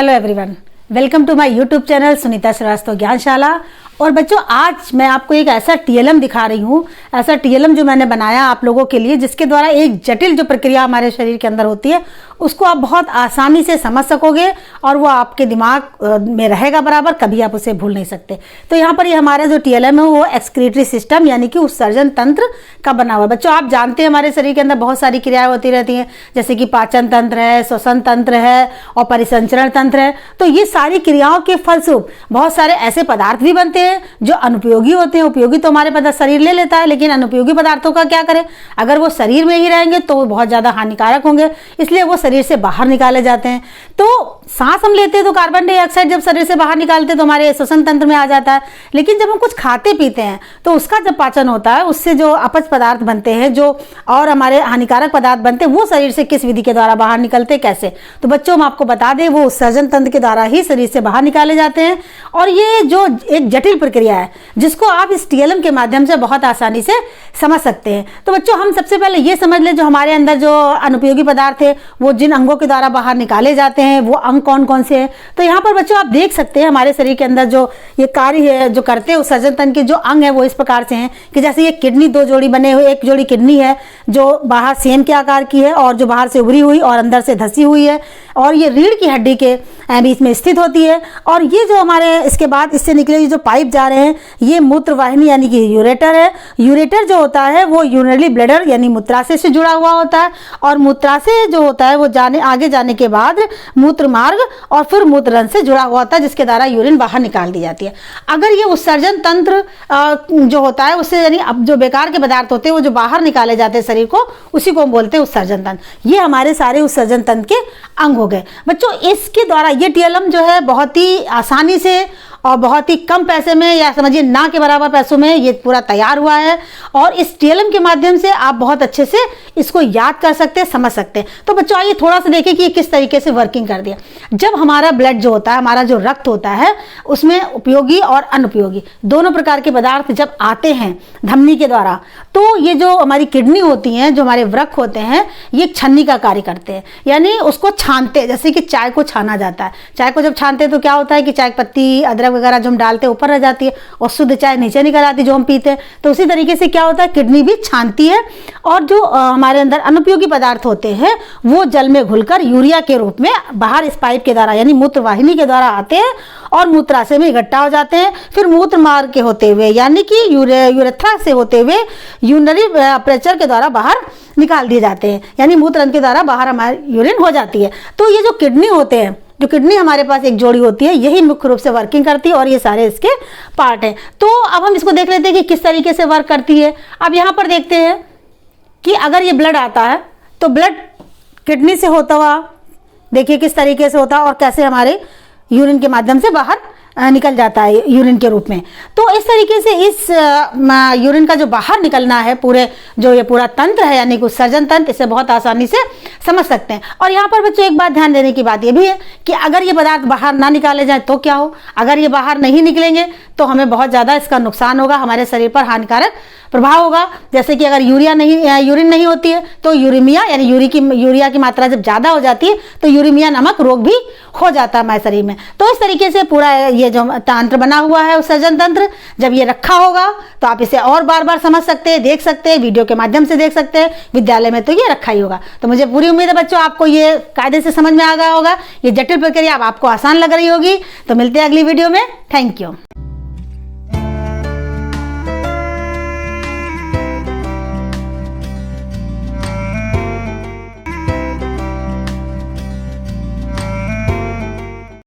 Hello everyone, welcome to my YouTube channel Sunita Srivastava Gyanshala. और बच्चों, आज मैं आपको एक ऐसा टीएलएम दिखा रही हूँ, ऐसा टीएलएम जो मैंने बनाया आप लोगों के लिए, जिसके द्वारा एक जटिल जो प्रक्रिया हमारे शरीर के अंदर होती है उसको आप बहुत आसानी से समझ सकोगे और वो आपके दिमाग में रहेगा बराबर, कभी आप उसे भूल नहीं सकते। तो यहाँ पर ये हमारा जो टीएलएम है वो एक्सक्रीटरी सिस्टम यानी कि उत्सर्जन तंत्र का बना हुआ है। बच्चों, आप जानते हैं हमारे शरीर के अंदर बहुत सारी क्रियाएं होती रहती हैं, जैसे कि पाचन तंत्र है, श्वसन तंत्र है और परिसंचरण तंत्र है। तो ये सारी क्रियाओं के फलस्वरूप बहुत सारे ऐसे पदार्थ भी बनते हैं जो अनुपयोगी होते हैं। उपयोगी तो हमारे पदार्थ शरीर ले लेता है, लेकिन अनुपयोगी पदार्थों का क्या करें? अगर वो शरीर में ही रहेंगे तो वो बहुत ज्यादा हानिकारक होंगे, इसलिए वो शरीर से बाहर निकाले जाते हैं। तो सांस हम लेते हैं तो कार्बन डाइऑक्साइड जब शरीर से बाहर निकालते हैं तो हमारे श्वसन तंत्र में आ जाता है, लेकिन जब हम कुछ खाते पीते हैं तो उसका जब पाचन होता है उससे जो अपच पदार्थ बनते हैं जो और हमारे हानिकारक पदार्थ बनते हैं वो शरीर से किस विधि के द्वारा बाहर निकलते हैं, कैसे? तो बच्चों, हम आपको बता दें वो उत्सर्जन तंत्र के द्वारा ही शरीर से बाहर निकाले जाते हैं। और ये जो एक जटिल प्रक्रिया है जिसको आप इस टीएलएम के माध्यम से बहुत आसानी से समझ सकते हैं। तो बच्चों, हम सबसे पहले ये समझ लें जो हमारे अंदर जो अनुपयोगी पदार्थ है वो जिन अंगों के द्वारा बाहर निकाले जाते हैं वो अंग कौन कौन से हैं। तो यहाँ पर बच्चों आप देख सकते हैं हमारे शरीर के अंदर जो ये कार्य है जो करते हैं उत्सर्जन तंत्र के जो अंग है वो इस प्रकार से हैं कि जैसे ये किडनी, दो जोड़ी बने हुए, एक जोड़ी किडनी है जो बाहर सेम के आकार की है और जो बाहर से उभरी हुई और अंदर से धसी हुई है, और ये रीढ़ की हड्डी के बीच में स्थित होती है। और ये जो हमारे इसके बाद इससे निकले जो पाइप जा रहे हैं ये मूत्र वाहिनी यानी कि यूरेटर है। यूरेटर जो होता है वो यूरिनरी ब्लैडर यानी मूत्राशय से जुड़ा हुआ होता है, और मूत्राशय जो होता है वो आगे जाने के बाद मूत्र मार्ग और फिर मूत्र रंध्र से जुड़ा हुआ होता है जिसके द्वारा यूरिन बाहर निकाल दी जाती है। अगर ये उत्सर्जन तंत्र जो होता है उससे यानी अब जो बेकार के पदार्थ होते हैं वो जो बाहर निकाले जाते हैं शरीर को, उसी को हम बोलते हैं उत्सर्जन तंत्र। ये हमारे सारे उत्सर्जन तंत्र के अंग हो गए। बच्चों, इसके द्वारा ये टीएलएम जो है बहुत ही आसानी से और बहुत ही कम पैसे में या समझिए ना के बराबर पैसों में ये पूरा तैयार हुआ है, और इस टीएलएम के माध्यम से आप बहुत अच्छे से इसको याद कर सकते हैं, समझ सकते हैं। तो बच्चों आइए थोड़ा सा देखिए कि ये किस तरीके से वर्किंग कर दिया। जब हमारा ब्लड जो होता है, हमारा जो रक्त होता है, उसमें उपयोगी और अनुपयोगी दोनों प्रकार के पदार्थ जब आते हैं धमनी के द्वारा, तो ये जो हमारी किडनी होती हैं, जो हमारे वृक्क होते हैं, ये छन्नी का कार्य करते हैं, यानी उसको छानते हैं। जैसे कि चाय को छाना जाता है, चाय को जब छानते हैं तो क्या होता है कि चाय पत्ती, अदरक वगैरह जो हम डालते हैं ऊपर रह जाती है और शुद्ध चाय नीचे निकल आती है जो हम पीते हैं। तो उसी तरीके से क्या होता है, किडनी भी छानती है, और जो हमारे अंदर अनुपयोगी पदार्थ होते हैं वो जल में घुलकर यूरिया के रूप में बाहर इस पाइप के द्वारा यानी मूत्र वाहिनी के द्वारा आते हैं और मूत्राशय में इकट्ठा हो जाते हैं। फिर मूत्र मार्ग के होते हुए यानी कि यूरेथ्रा से होते हुए यूरिनरी प्रेचर के द्वारा बाहर निकाल दिए जाते हैं, यानी मूत्र रंध्र के द्वारा बाहर हमारी यूरिन हो जाती है। तो ये जो किडनी होते हैं, जो किडनी हमारे पास एक जोड़ी होती है, यही मुख्य रूप से वर्किंग करती है और ये सारे इसके पार्ट हैं। तो अब हम इसको देख लेते हैं कि किस तरीके से वर्क करती है। अब यहाँ पर देखते हैं कि अगर ये ब्लड आता है तो ब्लड किडनी से होता हुआ देखिए किस तरीके से होता है और कैसे हमारे यूरिन के माध्यम से बाहर निकल जाता है यूरिन के रूप में। तो इस तरीके से इस यूरिन का जो बाहर निकलना है पूरे जो ये पूरा तंत्र है यानी कि उत्सर्जन तंत्र, इसे बहुत आसानी से समझ सकते हैं। और यहाँ पर बच्चों एक बात ध्यान देने की बात ये भी है कि अगर ये पदार्थ बाहर ना निकाले जाए तो क्या हो? अगर ये बाहर नहीं निकलेंगे तो हमें बहुत ज़्यादा इसका नुकसान होगा, हमारे शरीर पर हानिकारक प्रभाव होगा। जैसे कि अगर यूरिन नहीं होती है तो यूरिमिया यानी यूरिया की मात्रा जब ज़्यादा हो जाती है तो यूरिमिया नामक रोग भी हो जाता है हमारे शरीर में। तो इस तरीके से पूरा ये जो तंत्र बना हुआ है उत्सर्जन तंत्र, जब ये रखा होगा तो आप इसे और बार बार समझ सकते हैं, देख सकते हैं, वीडियो के माध्यम से देख सकते हैं। विद्यालय में तो ये रखा ही होगा। तो मुझे पूरी उम्मीद है बच्चों आपको ये कायदे से समझ में आ गया होगा, ये जटिल प्रक्रिया अब आपको आसान लग रही होगी। तो मिलते हैं अगली वीडियो में। Thank you.